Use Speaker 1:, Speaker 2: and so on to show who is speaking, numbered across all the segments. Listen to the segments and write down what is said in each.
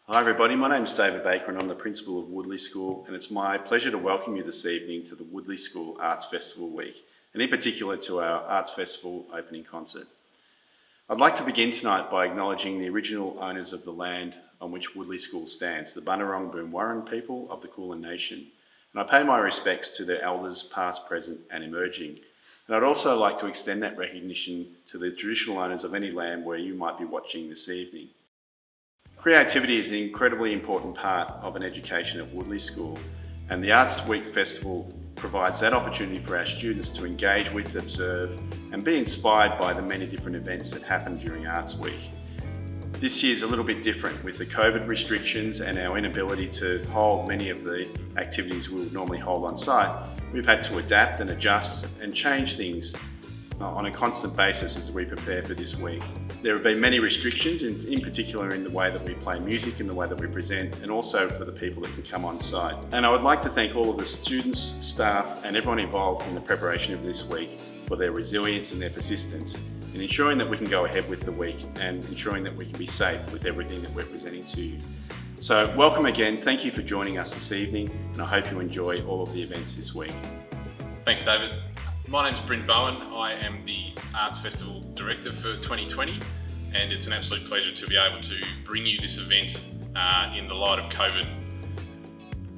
Speaker 1: Hi everybody, my name is David Baker and I'm the principal of Woodleigh School, and it's my pleasure to welcome you this evening to the Woodleigh School Arts Festival Week, and in particular to our Arts Festival opening concert. I'd like to begin tonight by acknowledging the original owners of the land on which Woodleigh School stands, the Bunurong Boonwurrung people of the Kulin Nation, and I pay my respects to their elders past, present and emerging. And I'd also like to extend that recognition to the traditional owners of any land where you might be watching this evening. Creativity is an incredibly important part of an education at Woodleigh School, and the Arts Week Festival provides that opportunity for our students to engage with, observe and be inspired by the many different events that happen during Arts Week. This year is a little bit different with the COVID restrictions and our inability to hold many of the activities we would normally hold on site. We've had to adapt and adjust and change things on a constant basis as we prepare for this week. There have been many restrictions, in particular in the way that we play music and the way that we present, and also for the people that can come on site. And I would like to thank all of the students, staff and everyone involved in the preparation of this week for their resilience and their persistence in ensuring that we can go ahead with the week and ensuring that we can be safe with everything that we're presenting to you. So welcome again, thank you for joining us this evening, and I hope you enjoy all of the events this week.
Speaker 2: Thanks David. My name's Bryn Bowen. I am the Arts Festival Director for 2020, and it's an absolute pleasure to be able to bring you this event in the light of COVID.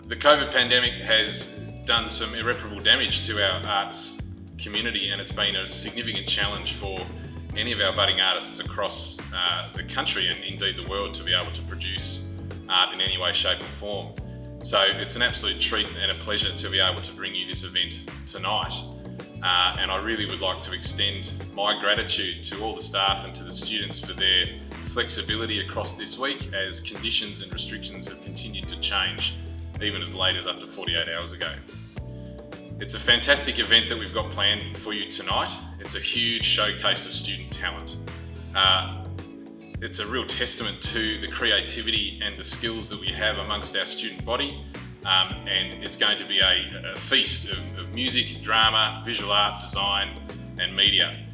Speaker 2: The COVID pandemic has done some irreparable damage to our arts community, and it's been a significant challenge for any of our budding artists across the country and indeed the world to be able to produce art in any way, shape or form. So it's an absolute treat and a pleasure to be able to bring you this event tonight. And I really would like to extend my gratitude to all the staff and to the students for their flexibility across this week as conditions and restrictions have continued to change, even as late as up to 48 hours ago. It's a fantastic event that we've got planned for you tonight. It's a huge showcase of student talent. It's a real testament to the creativity and the skills that we have amongst our student body. And it's going to be a feast of music, drama, visual art, design and media.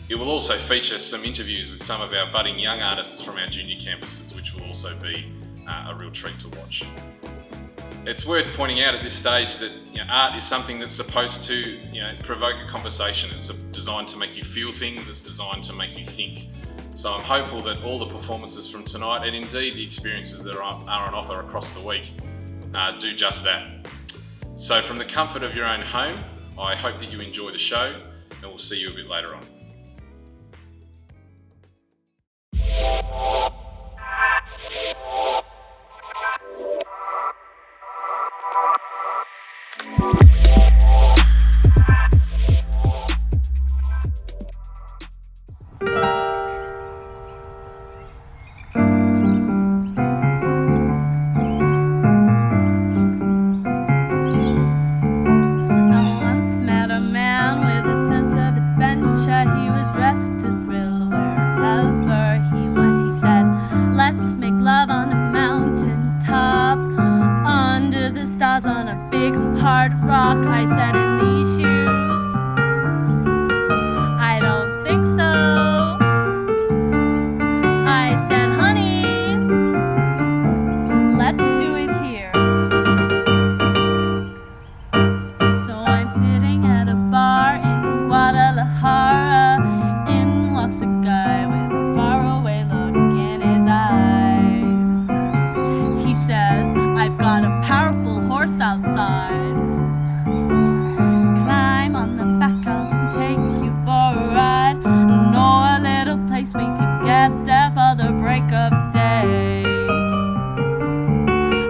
Speaker 2: It will also feature some interviews with some of our budding young artists from our junior campuses, which will also be a real treat to watch. It's worth pointing out at this stage that art is something that's supposed to provoke a conversation. It's designed to make you feel things, it's designed to make you think. So I'm hopeful that all the performances from tonight, and indeed the experiences that are on offer across the week, do just that. So from the comfort of your own home, I hope that you enjoy the show, and we'll see you a bit later on.
Speaker 3: On a big hard rock, I said, in these shoes, I don't think so. I said, honey, let's do it here. So I'm sitting at a bar in Guadalajara. In walks a guy with a faraway look in his eyes. He says, I've got a powerful horse outside. Climb on the back, I'll take you for a ride. I know a little place we could get there for the break of day.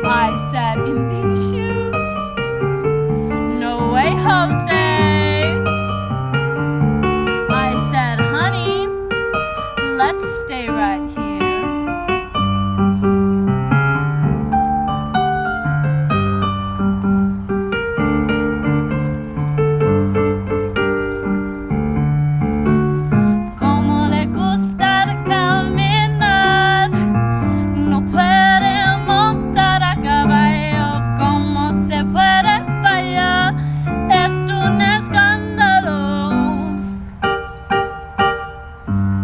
Speaker 3: I said, in these shoes, no way, Jose. I said, honey, let's stay right here.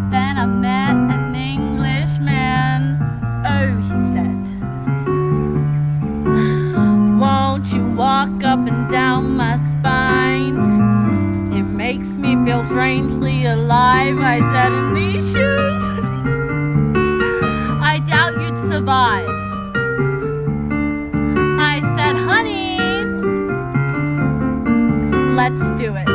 Speaker 3: Then I met an English I said, in these shoes, I doubt you'd survive. I said, honey, let's do it.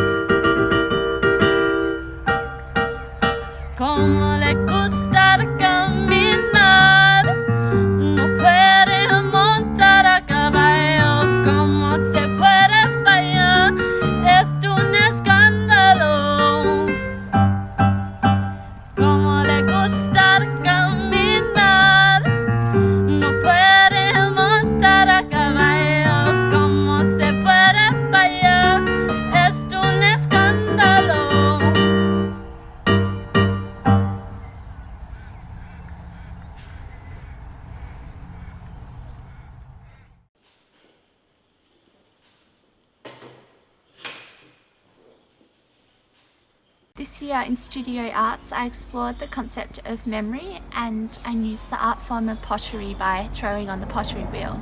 Speaker 3: Como le gusta caminar, no puede montar a caballo, como se puede fallar, es un escándalo. Como le gusta caminar, no puede montar a caballo, como se puede fallar, es un escándalo.
Speaker 4: This year in Studio Arts, I explored the concept of memory and I used the art form of pottery by throwing on the pottery wheel.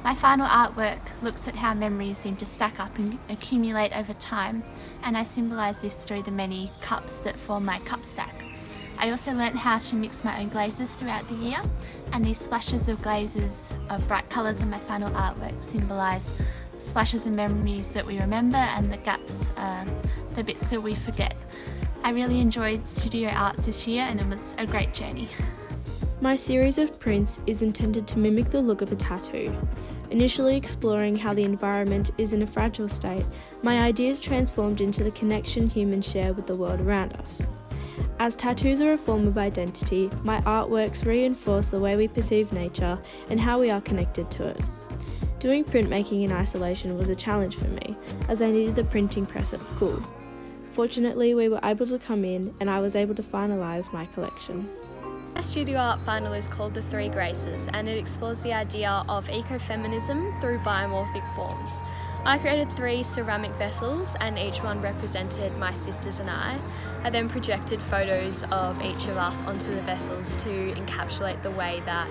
Speaker 4: My final artwork looks at how memories seem to stack up and accumulate over time, and I symbolise this through the many cups that form my cup stack. I also learnt how to mix my own glazes throughout the year, and these splashes of glazes of bright colours in my final artwork symbolise splashes of memories that we remember and the gaps, the bits that we forget. I really enjoyed Studio Arts this year and it was a great journey.
Speaker 5: My series of prints is intended to mimic the look of a tattoo. Initially exploring how the environment is in a fragile state, my ideas transformed into the connection humans share with the world around us. As tattoos are a form of identity, my artworks reinforce the way we perceive nature and how we are connected to it. Doing printmaking in isolation was a challenge for me, as I needed the printing press at school. Fortunately, we were able to come in and I was able to finalise my collection.
Speaker 6: My studio art final is called The Three Graces, and it explores the idea of ecofeminism through biomorphic forms. I created 3 ceramic vessels and each one represented my sisters and I. I then projected photos of each of us onto the vessels to encapsulate the way that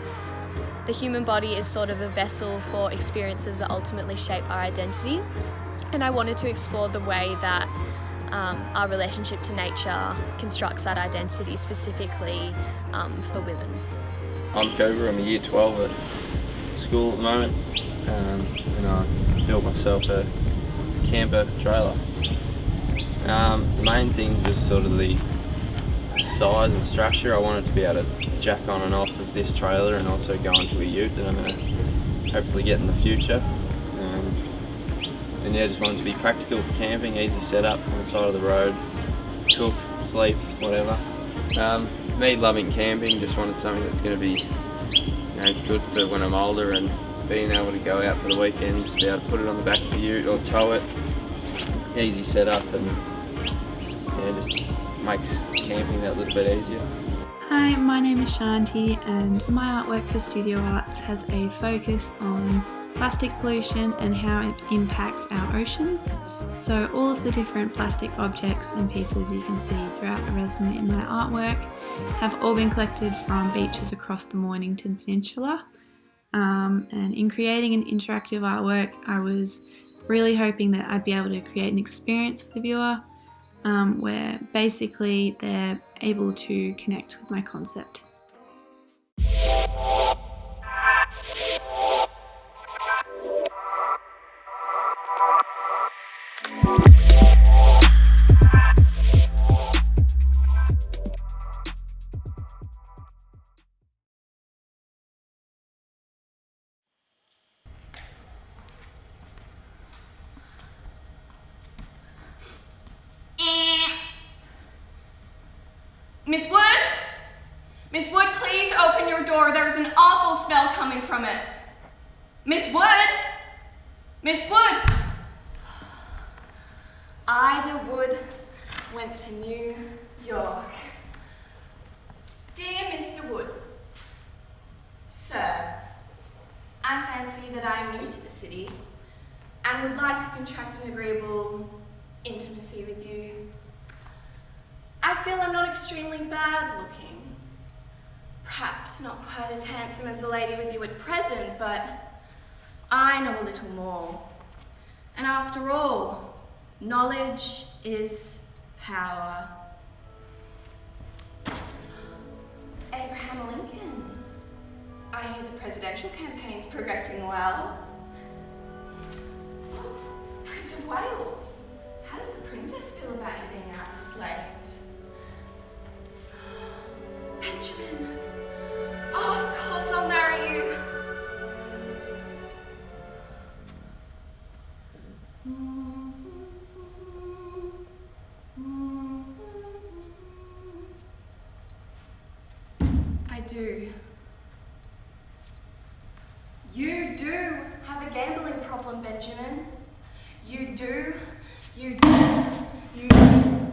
Speaker 6: the human body is sort of a vessel for experiences that ultimately shape our identity. And I wanted to explore the way that our relationship to nature constructs that identity, specifically for women.
Speaker 7: I'm Cobra, I'm a year 12 at school at the moment, and I built myself a camper trailer. The main thing was sort of the size and structure. I wanted to be able to jack on and off of this trailer and also go onto a ute that I'm going to hopefully get in the future. And yeah, just wanted to be practical with camping, easy setups on the side of the road, cook, sleep, whatever. Me loving camping, just wanted something that's going to be good for when I'm older, and being able to go out for the weekends, be able to put it on the back of the ute or tow it, easy setup, and yeah, just makes camping that little bit easier.
Speaker 8: Hi, my name is Shanti and my artwork for Studio Arts has a focus on plastic pollution and how it impacts our oceans. So all of the different plastic objects and pieces you can see throughout the resume in my artwork have all been collected from beaches across the Mornington Peninsula. And in creating an interactive artwork, I was really hoping that I'd be able to create an experience for the viewer where basically they're able to connect with my concept.
Speaker 9: Miss Wood? Miss Wood, please open your door. There's an awful smell coming from it. Miss Wood? Miss Wood? Ida Wood went to New York. Dear Mr. Wood, Sir, I fancy that I am new to the city and would like to contract an agreeable intimacy with you. I feel I'm not extremely bad looking. Perhaps not quite as handsome as the lady with you at present, but I know a little more. And after all, knowledge is power. Abraham Lincoln. I hear the presidential campaign's progressing well. Oh, Prince of Wales. How does the princess feel about you being out this late? Benjamin. Oh, of course I'll marry you. I do. You do have a gambling problem, Benjamin. You do. You do. You do.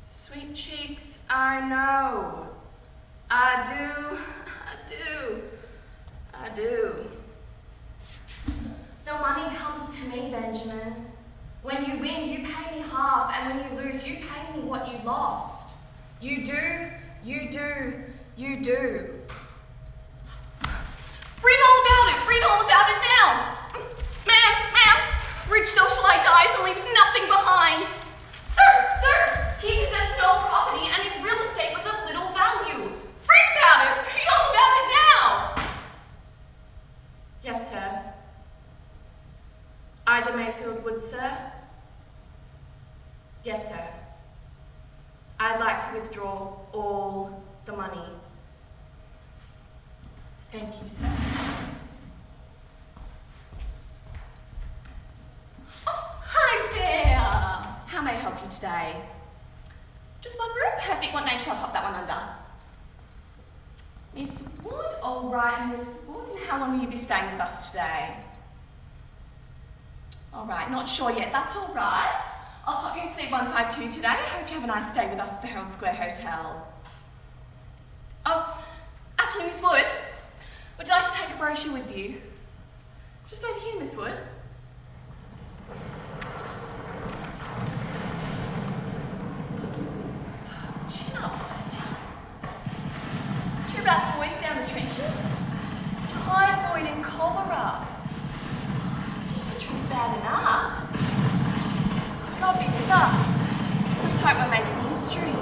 Speaker 9: Sweet cheeks, I know. I do. I do. I do. The money comes to me, Benjamin. When you win, you pay me half, and when you lose, you pay me what you lost. You do, you do, you do. Read all about it now! Ma'am, rich socialite dies and leaves nothing behind. Sir, he possessed no property and his real estate was of little value. Read all about it now! Yes, sir. Ida Mayfield Wood, sir. Yes, sir. I'd like to withdraw all the money. Thank you, sir. Oh, hi there! How may I help you today? Just one room? Perfect. What name shall I pop that one under? Miss Wood? All right, Miss Wood. And how long will you be staying with us today? All right, not sure yet. That's all right. I'll pop you in C152 today. I hope you have a nice stay with us at the Herald Square Hotel. Oh, actually, Miss Wood, would you like to take a brochure with you? Just over here, Miss Wood. Chin up, Sadie. Do you hear about boys down the trenches? Typhoid and cholera. Dysentery's bad enough. God be with us. Let's hope we're making history.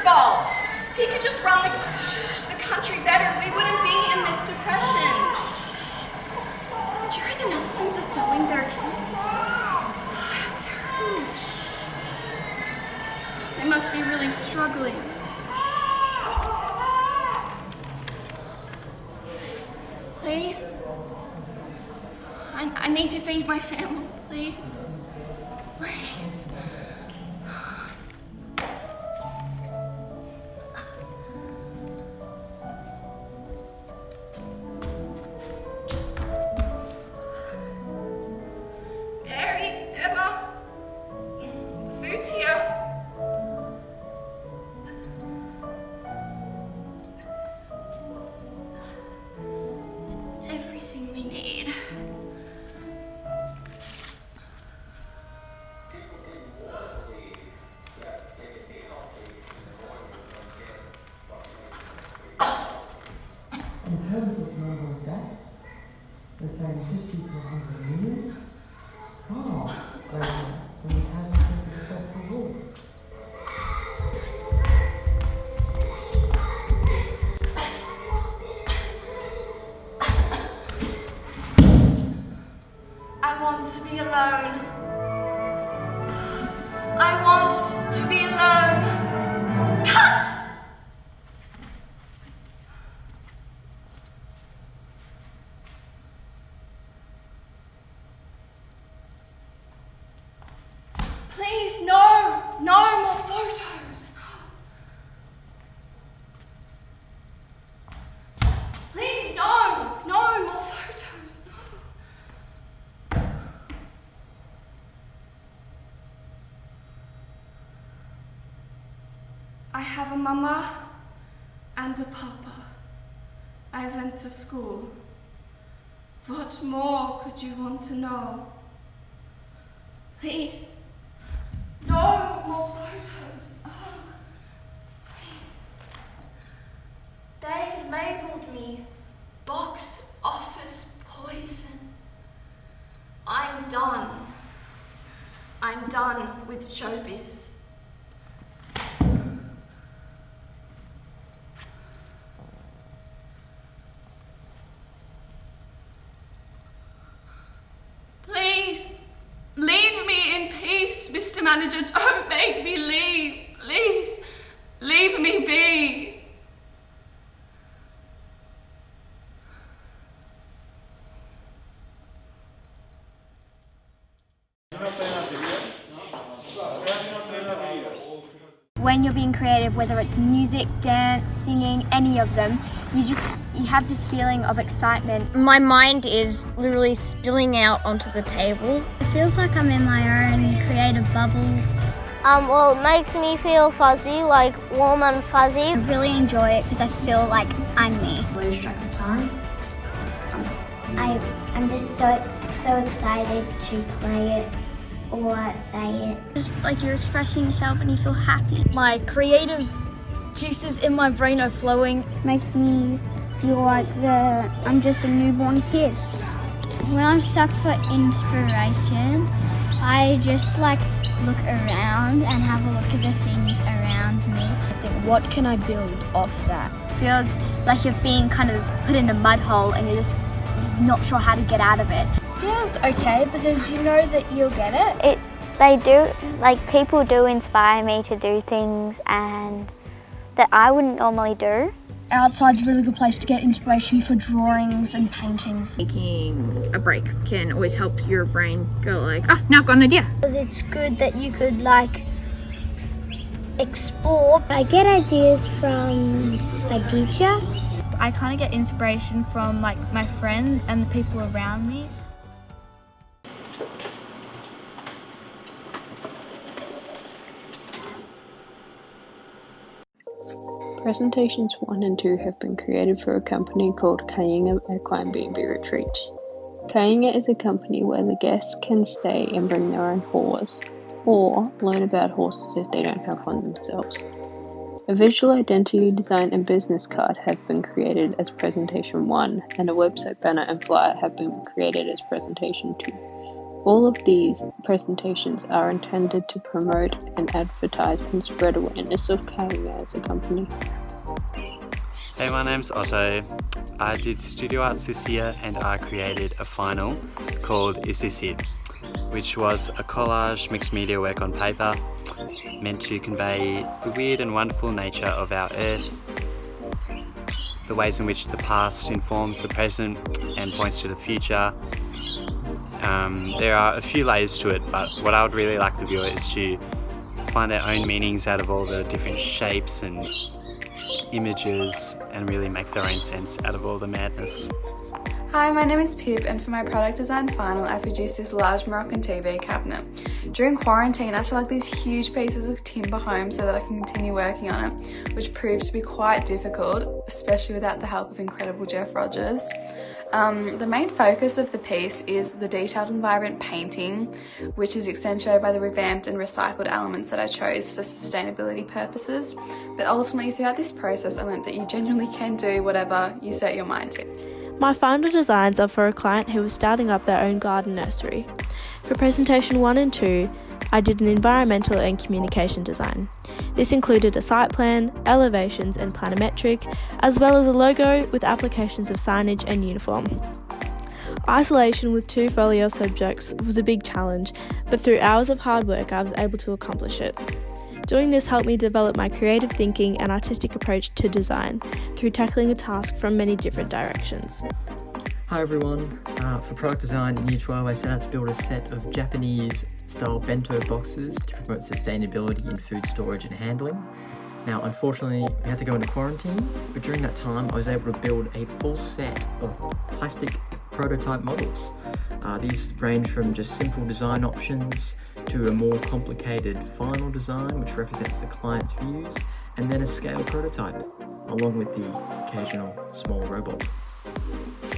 Speaker 9: Fault. If he could just run the country better, we wouldn't be in this depression. Do you hear the Nelsons are selling their kids? How terrible. They must be really struggling. Please? I need to feed my family, please. Please. Please, no more photos. Please, no more photos. I have a mama and a papa. I went to school. What more could you want to know? Please, no more photos. Oh, please. They've labelled me box office poison. I'm done. I'm done with showbiz. Please, leave me in peace, Mr. Manager. Don't make me leave. Please, leave me be.
Speaker 10: When you're being creative, whether it's music, dance, singing, any of them, you have this feeling of excitement.
Speaker 11: My mind is literally spilling out onto the table.
Speaker 10: It feels like I'm in my own creative bubble.
Speaker 11: Well, it makes me feel fuzzy, like warm and fuzzy.
Speaker 10: I really enjoy it because I feel like I'm me.
Speaker 12: Lose track of time.
Speaker 10: I'm just so excited to play it or say it.
Speaker 11: Just like you're expressing yourself and you feel happy.
Speaker 12: My creative juices in my brain are flowing.
Speaker 10: Makes me feel like I'm just a newborn kid. When I'm stuck for inspiration, I just look around and have a look at the things around me.
Speaker 12: I think, what can I build off that?
Speaker 10: Feels like you're being kind of put in a mud hole and you're just not sure how to get out of it.
Speaker 12: Feels okay because you know that you'll get it.
Speaker 11: They do, people do inspire me to do things and that I wouldn't normally do.
Speaker 12: Outside's a really good place to get inspiration for drawings and paintings.
Speaker 13: Taking a break can always help your brain go now I've got an idea.
Speaker 10: Because it's good that you could explore. I get ideas from my teacher.
Speaker 5: I kind of get inspiration from my friends and the people around me.
Speaker 14: Presentations 1 and 2 have been created for a company called Kayinga Equine Retreats. Kayinga is a company where the guests can stay and bring their own horse, or learn about horses if they don't have one themselves. A visual identity design and business card have been created as Presentation 1, and a website banner and flyer have been created as Presentation 2. All of these presentations are intended to promote and advertise and spread awareness of Kayinga as a company.
Speaker 15: Hey, my name's Otto. I did studio arts this year and I created a final called Is This It?, which was a collage mixed media work on paper meant to convey the weird and wonderful nature of our earth, the ways in which the past informs the present and points to the future. There are a few layers to it, but what I would really like the viewer is to find their own meanings out of all the different shapes and images and really make their own sense out of all the madness.
Speaker 16: Hi, my name is Pip, and for my product design final I produced this large Moroccan TV cabinet. During quarantine I had to lug these huge pieces of timber home so that I can continue working on it, which proved to be quite difficult, especially without the help of incredible Jeff Rogers. The main focus of the piece is the detailed and vibrant painting, which is accentuated by the revamped and recycled elements that I chose for sustainability purposes. But ultimately throughout this process I learned that you genuinely can do whatever you set your mind to.
Speaker 5: My final designs are for a client who was starting up their own garden nursery. For Presentation 1 and 2, I did an environmental and communication design. This included a site plan, elevations and planimetric, as well as a logo with applications of signage and uniform. Isolation with 2 folio subjects was a big challenge, but through hours of hard work I was able to accomplish it. Doing this helped me develop my creative thinking and artistic approach to design through tackling a task from many different directions.
Speaker 17: Hi everyone, for product design in Year 12 I set out to build a set of Japanese style bento boxes to promote sustainability in food storage and handling. Now unfortunately we had to go into quarantine, but during that time I was able to build a full set of plastic prototype models. These range from just simple design options to a more complicated final design which represents the client's views, and then a scale prototype, along with the occasional small robot.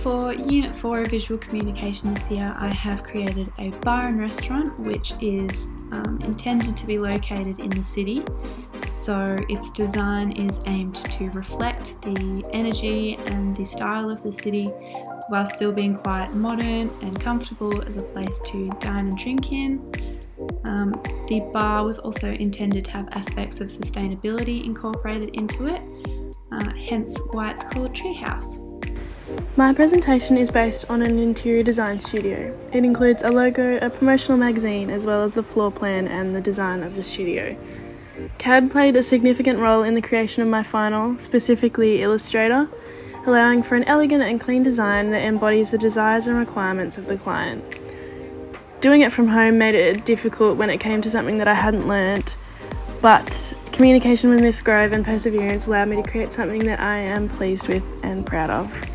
Speaker 8: For Unit 4 of Visual Communication this year, I have created a bar and restaurant which is intended to be located in the city. So its design is aimed to reflect the energy and the style of the city while still being quite modern and comfortable as a place to dine and drink in. The bar was also intended to have aspects of sustainability incorporated into it, hence why it's called Treehouse.
Speaker 18: My presentation is based on an interior design studio. It includes a logo, a promotional magazine, as well as the floor plan and the design of the studio. CAD played a significant role in the creation of my final, specifically Illustrator, allowing for an elegant and clean design that embodies the desires and requirements of the client. Doing it from home made it difficult when it came to something that I hadn't learnt, but communication with Miss Grove and perseverance allowed me to create something that I am pleased with and proud of.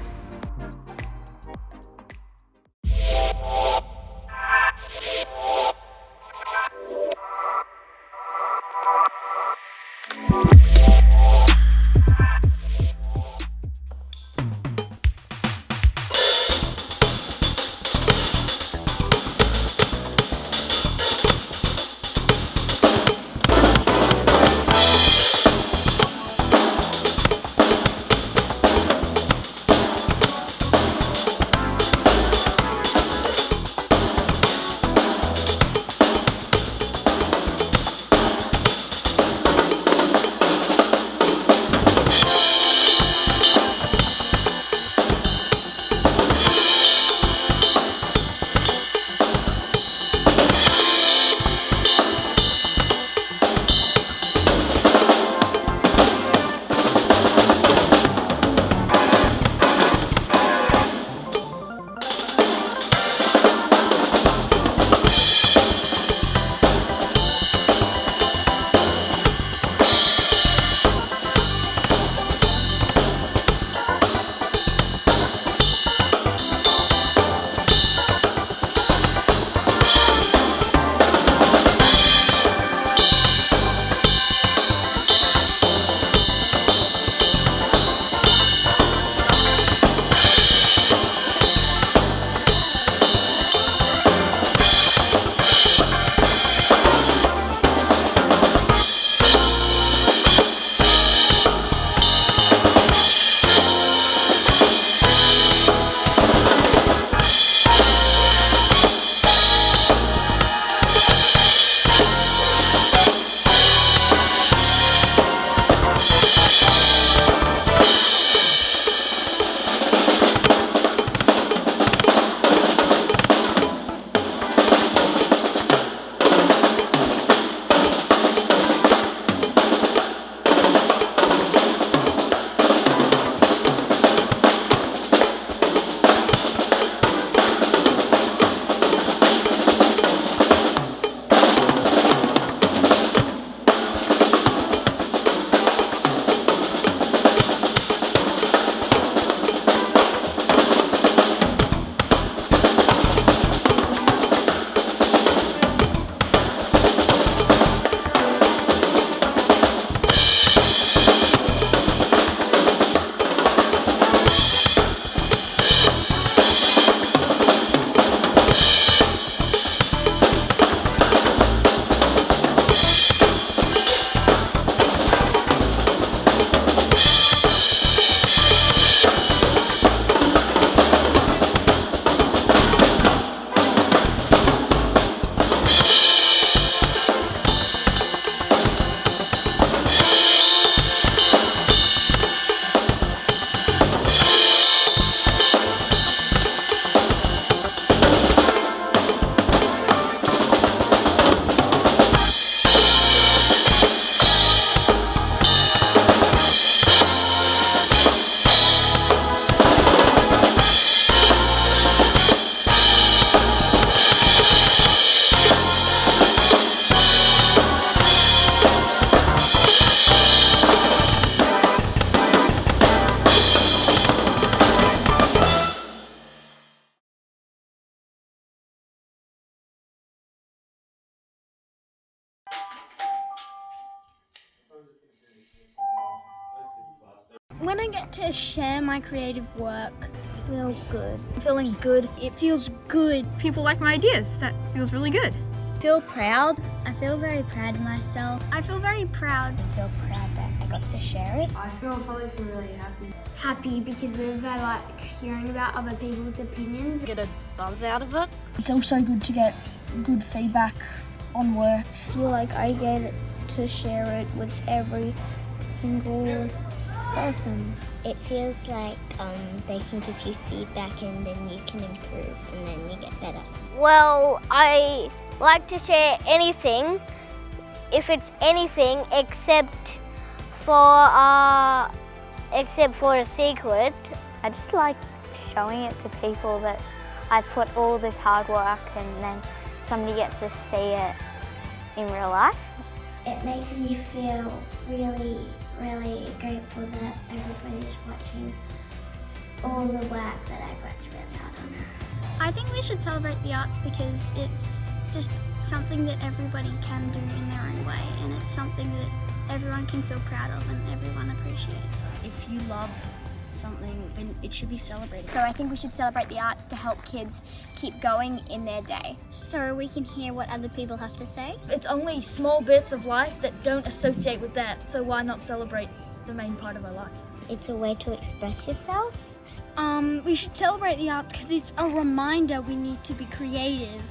Speaker 10: When I get to share my creative work, I feel good.
Speaker 12: Feeling good.
Speaker 10: It feels good.
Speaker 13: People like my ideas. That feels really good.
Speaker 10: Feel proud. I feel very proud of myself. I feel very proud. I feel proud that I got to share it.
Speaker 16: I probably feel really happy.
Speaker 10: Happy because I like hearing about other people's opinions.
Speaker 12: Get a buzz out of it.
Speaker 19: It's also good to get good feedback on work.
Speaker 10: I feel like I get to share it with every single person.
Speaker 11: It feels like they can give you feedback and then you can improve and then you get better. Well, I like to share anything, if it's anything except for a secret. I just like showing it to people that I put all this hard work and then somebody gets to see it in real life.
Speaker 10: It makes me feel really, really grateful that everybody's watching all the work that I've worked really hard on. I think we should celebrate the arts because it's just something that everybody can do in their own way, and it's something that everyone can feel proud of and everyone appreciates.
Speaker 12: If you love something, then it should be celebrated.
Speaker 10: So I think we should celebrate the arts to help kids keep going in their day. So we can hear what other people have to say.
Speaker 12: It's only small bits of life that don't associate with that, so why not celebrate the main part of our lives?
Speaker 11: It's a way to express yourself.
Speaker 10: We should celebrate the arts because it's a reminder we need to be creative.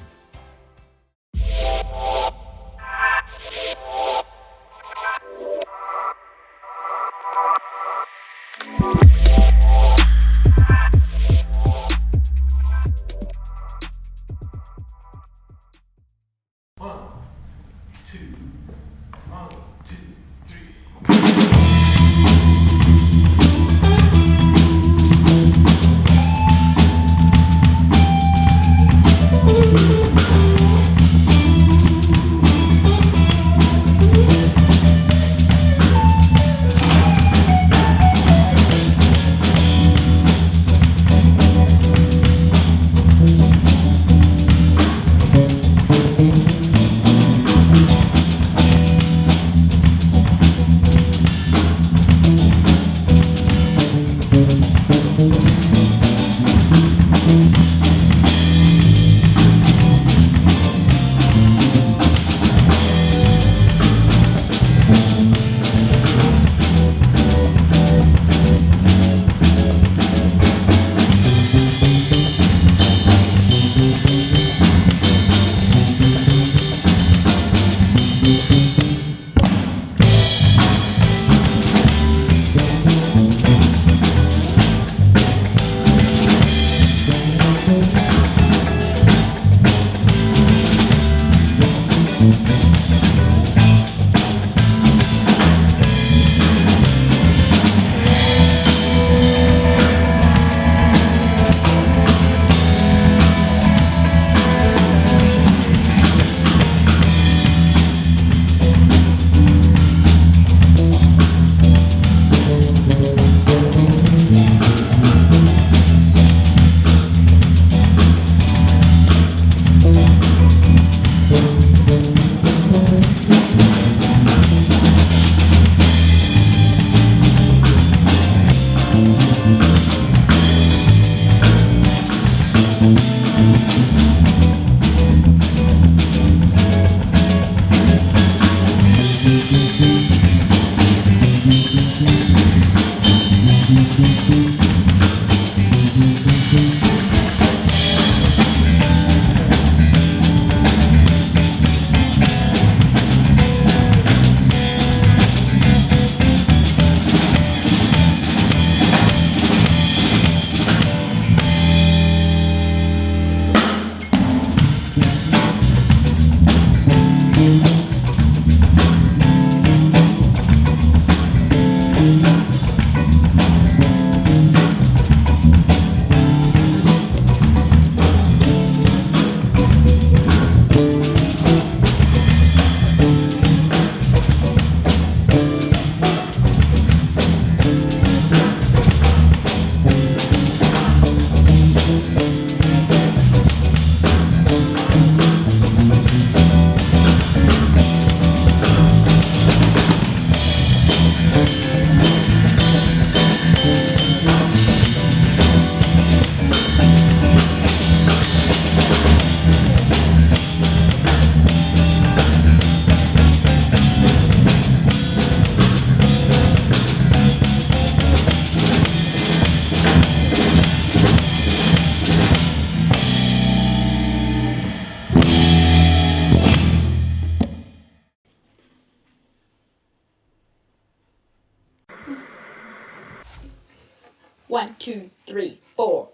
Speaker 20: 1, 2, 3, 4.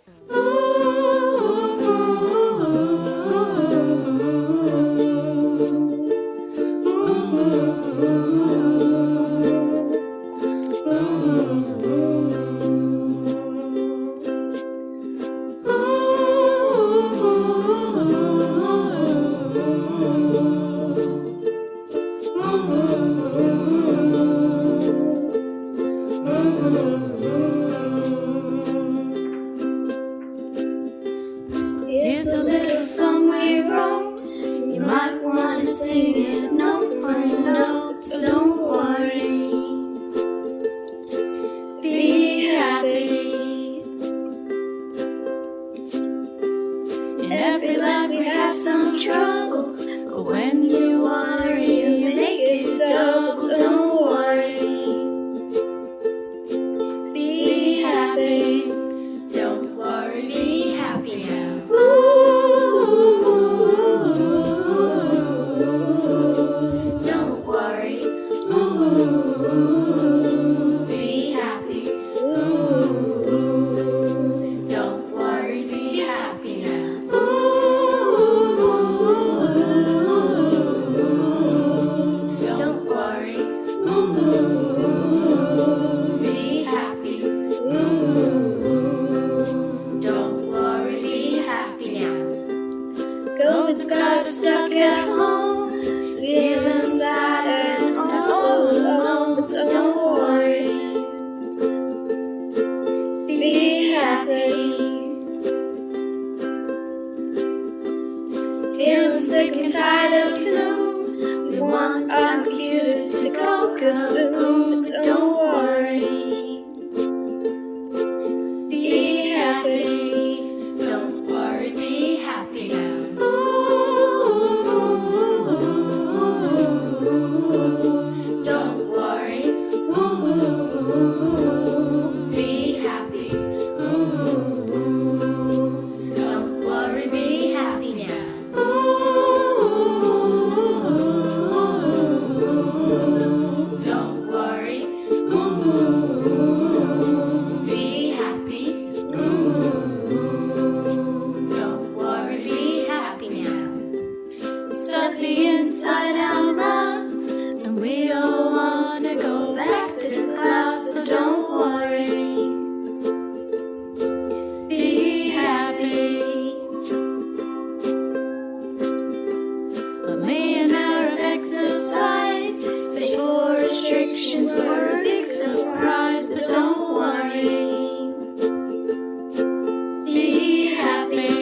Speaker 3: Here's a little song we wrote. You might want to sing it note for note, so don't worry. Be happy. In every life we have some troubles, but when you worry, you make it double. Don't worry. Be happy. Don't worry, be happy now. Don't worry. Be happy. Don't worry, be happy now. Don't worry. Be happy. Don't worry, be happy now. COVID's got us stuck at home, feeling sad and all alone, but don't worry. Be happy. Feeling sick and tired of Zoom, we want our computers to go kaboom, but don't worry. Be happy. Don't worry, be happy now. Don't worry. Be happy. Don't worry, be happy now. Don't worry. Be happy. Don't worry, be happy now. Stuffy inside our mouths, and we all want to go back to class, so don't worry. Be happy. A million hour of exercise, stage 4 restrictions were a big surprise, but don't worry. Be happy.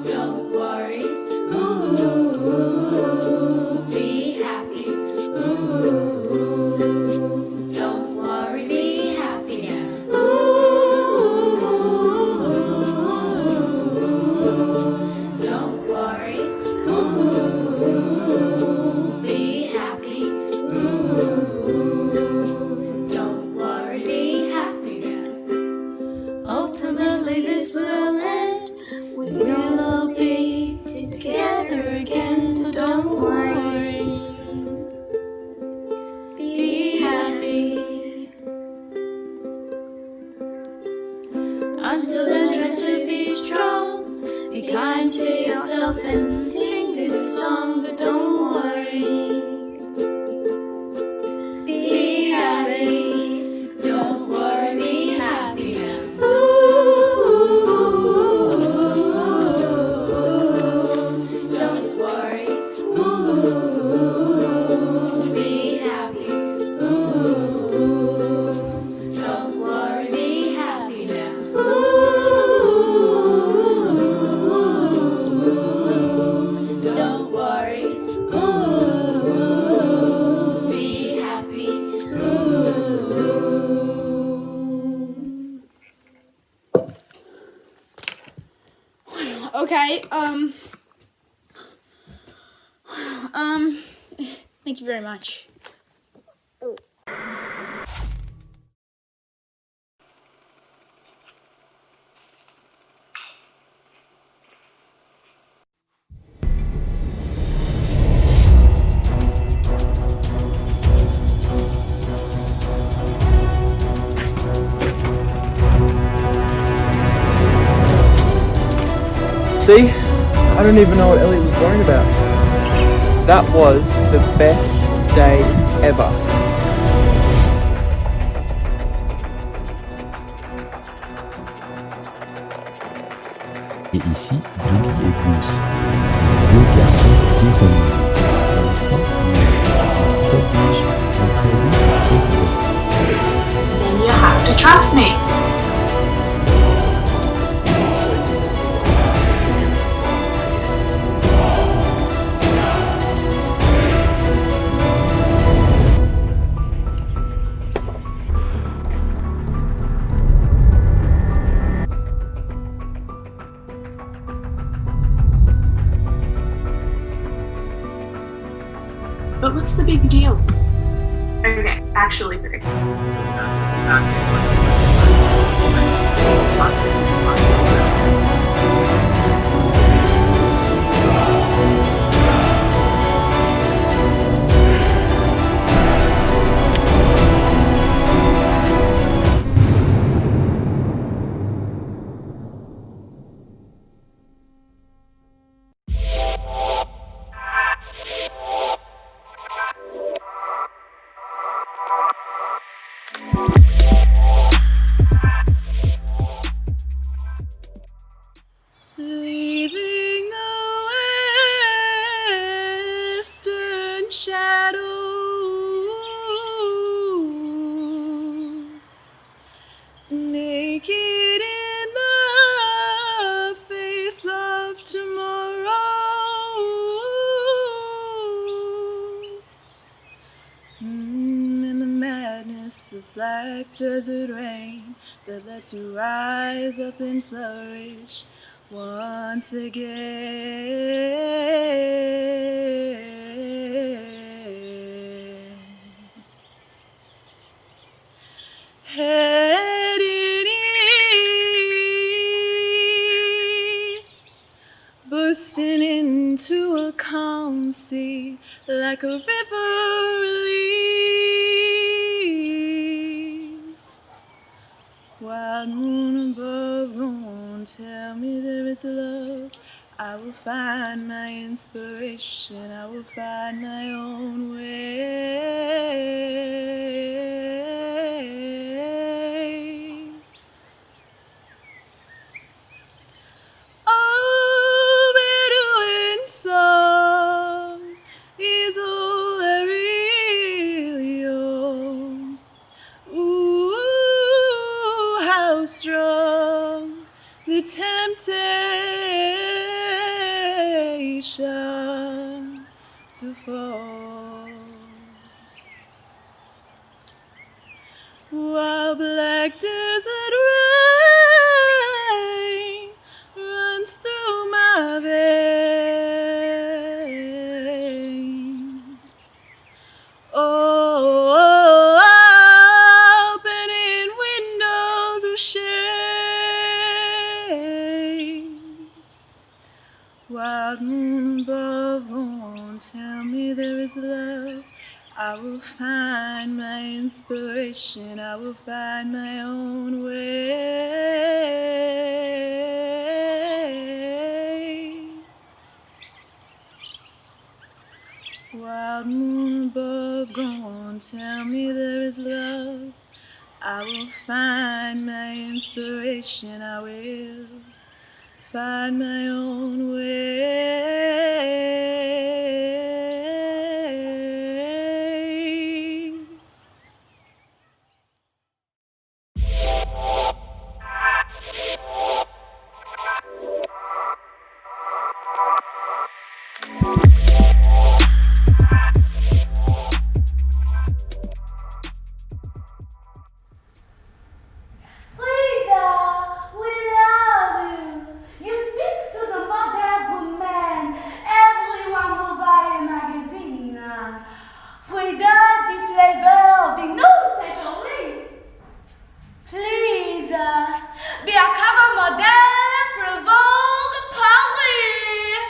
Speaker 3: Don't worry. Be happy. Don't worry, be happy now. Don't worry. Be happy. Don't worry, be happy now. Ultimately this will end. We will all be together again, so don't worry. Be happy. Until then, try to be strong. Be kind to yourself and sing this song, but don't worry. Be happy. Don't worry, be happy now. Don't worry. Be happy. Don't worry, be happy now. Don't worry. Be happy.
Speaker 13: Okay, thank you very much.
Speaker 21: See? I don't even know what Elliot was worrying about. That was the best day ever.
Speaker 22: Et ici, Dougie et Goose, deux garçons déterminés. Enfin, prodige,
Speaker 23: Then you have to trust me. But what's the big deal? Okay, actually big.
Speaker 18: Leaving the western shadow, naked in the face of tomorrow, in the madness of black desert rain that lets you rise up and flourish once again. Heading east, bursting into a calm sea like a river release. Wild moon above, won't tell me there is love. I will find my inspiration, I will find my own way. Oh, Bedouin song is all I really own. Ooh, how strong the temptation to fall, while black desert rain runs through my veins. Oh, opening windows of shame. Wild moon above, won't tell me there is love. I will find my inspiration, I will find my own way. Wild moon above, go on, tell me there is love. I will find my inspiration, I will find my own way.
Speaker 3: Frida, we love you. You speak to the modern woman. Everyone will buy a magazine. Frida, the flavor of the new century. Please, be a cover model for Vogue Paris.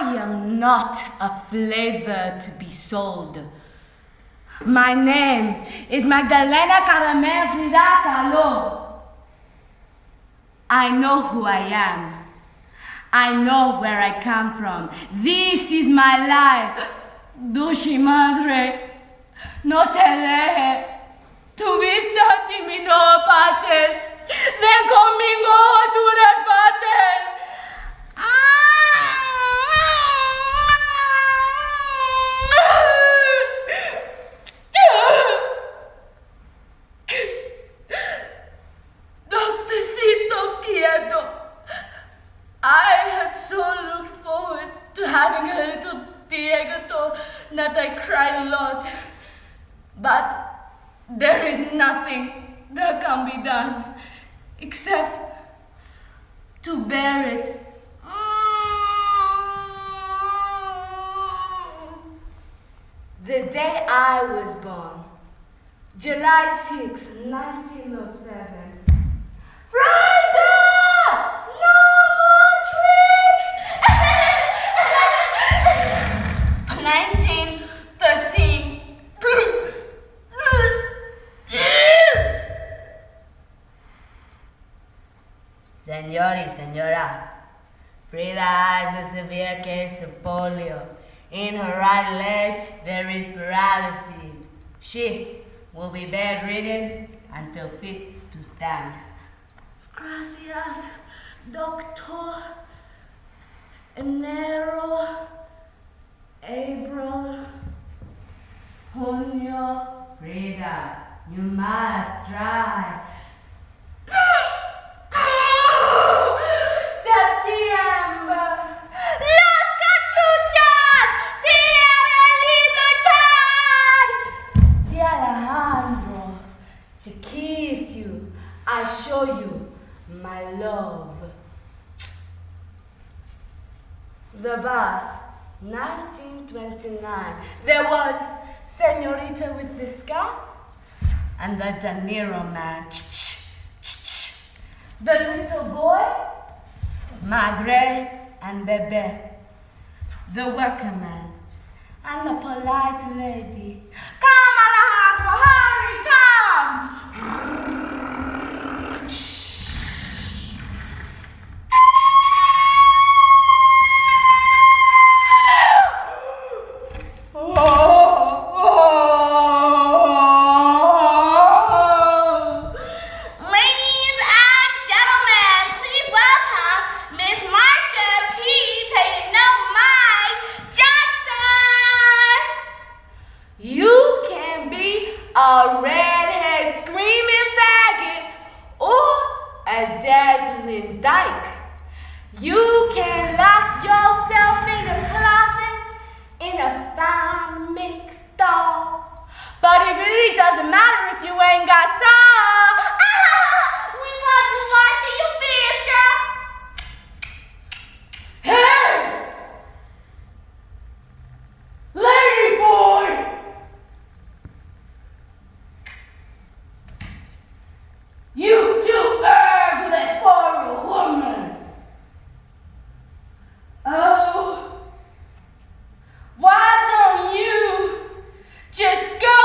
Speaker 1: I am not a flavor to be sold. My name is Magdalena Caramel Frida Kahlo. I know who I am. I know where I come from. This is my life. Dushi madre, no te alejes. Tuviste a no partes. Ven conmigo a todas partes. Doctorcito quieto. I have so looked forward to having a little Diego that I cried a lot. But there is nothing that can be done except to bear it. The day I was born, July 6, 1907. Brenda! No more tricks! 1913. Señor y señora, Frida has a severe case of polio. In her right leg, there is paralysis. She will be bedridden until fit to stand. Gracias, doctor. Enero, April, Junio. Frida, you must try. Septiembre. Los cachuchas! ¡Día de libertad! Dear Alejandro, to kiss you, I show you my love. The bus, 1929. There was Senorita with the scarf and the De Niro man. The little boy, Madre and Bebe. The workman and the polite lady. Come, Alejandro, hurry, come! Ladies and gentlemen, please welcome Miss Marsha P. Johnson. You can be a redhead screaming faggot or a dazzling dyke. You can lock yourself in a closet in a fine mixed stall. But it really doesn't matter if you ain't got soul. We love you, Marsha, you fierce girl. Hey! Lady boy! You too ugly for a woman. Oh, why don't you just go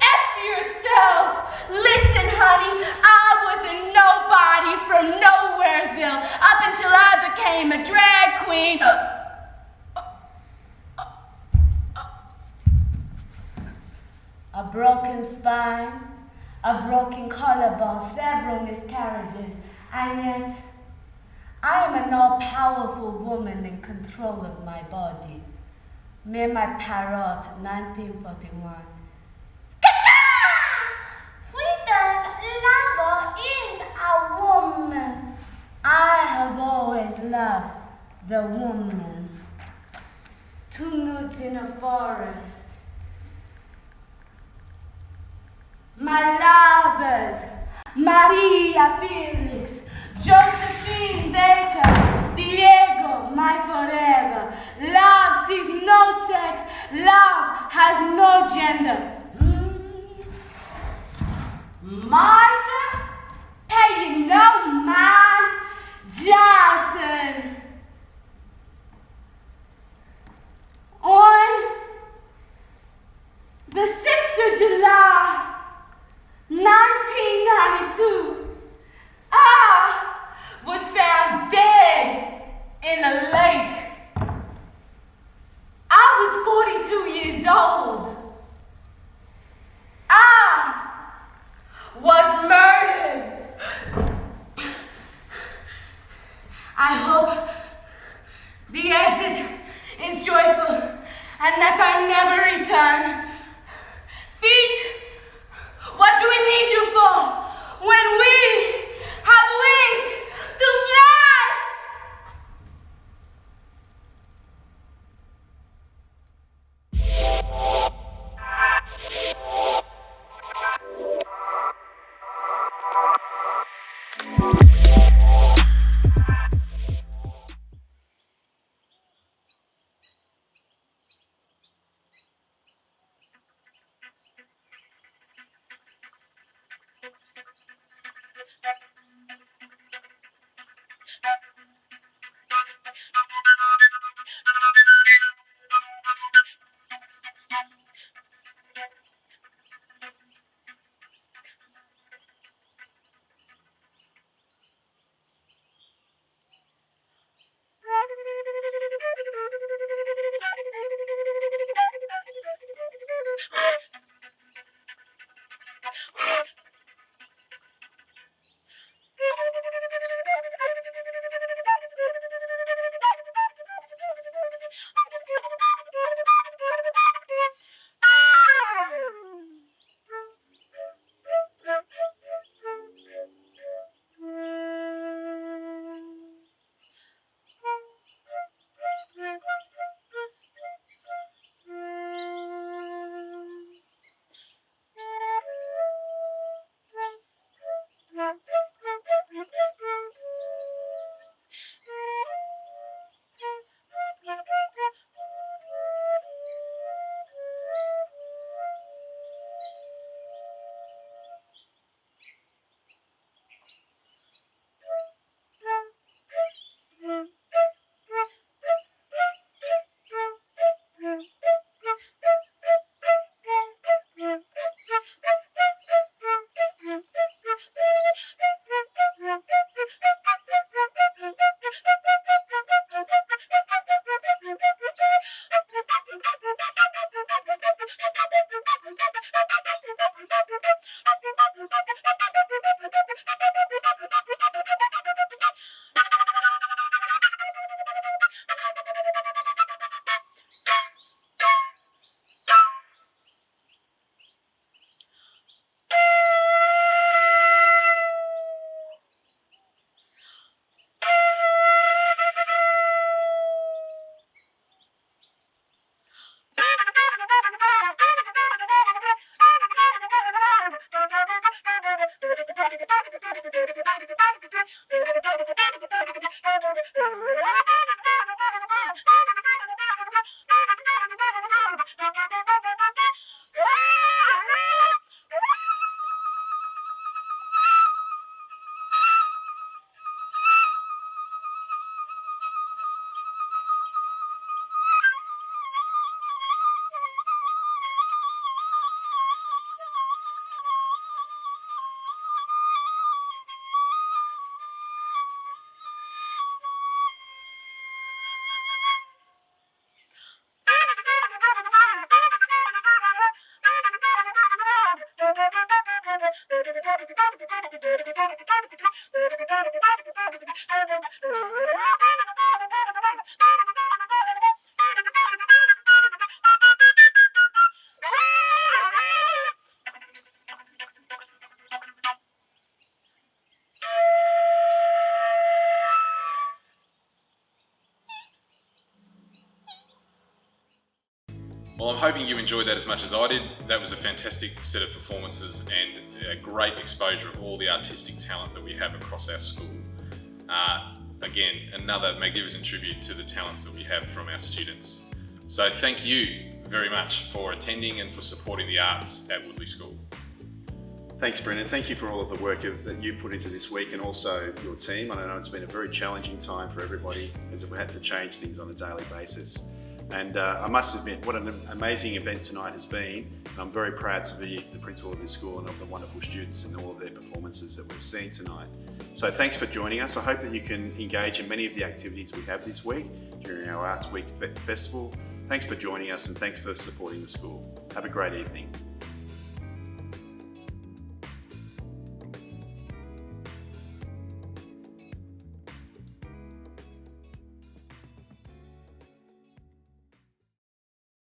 Speaker 1: F yourself? Listen, honey, I was a nobody from Nowheresville up until I became a drag queen. A broken spine, a broken collarbone, several miscarriages, and yet I am an all-powerful woman in control of my body. Me my apART, 1941. Frida's lover is a woman. I have always loved the woman. Two nudes in a forest. My lovers, Maria Felix, Josephine Baker, Diego, my forever. Love sees no sex, love has no gender. Marsha, paying no mind, Johnson.
Speaker 2: Well, I'm hoping you enjoyed that as much as I did. That was a fantastic set of performances and a great exposure of all the artistic talent that we have across our school. Again, another magnificent tribute to the talents that we have from our students. So thank you very much for attending and for supporting the arts at Woodleigh School.
Speaker 4: Thanks, Brendan. Thank you for all of the work that you put into this week and also your team. I know it's been a very challenging time for everybody as we had to change things on a daily basis. And I must admit, what an amazing event tonight has been. And I'm very proud to be the principal of this school and of the wonderful students and all of their performances that we've seen tonight. So thanks for joining us. I hope that you can engage in many of the activities we have this week during our Arts Week Festival. Thanks for joining us and thanks for supporting the school. Have a great evening.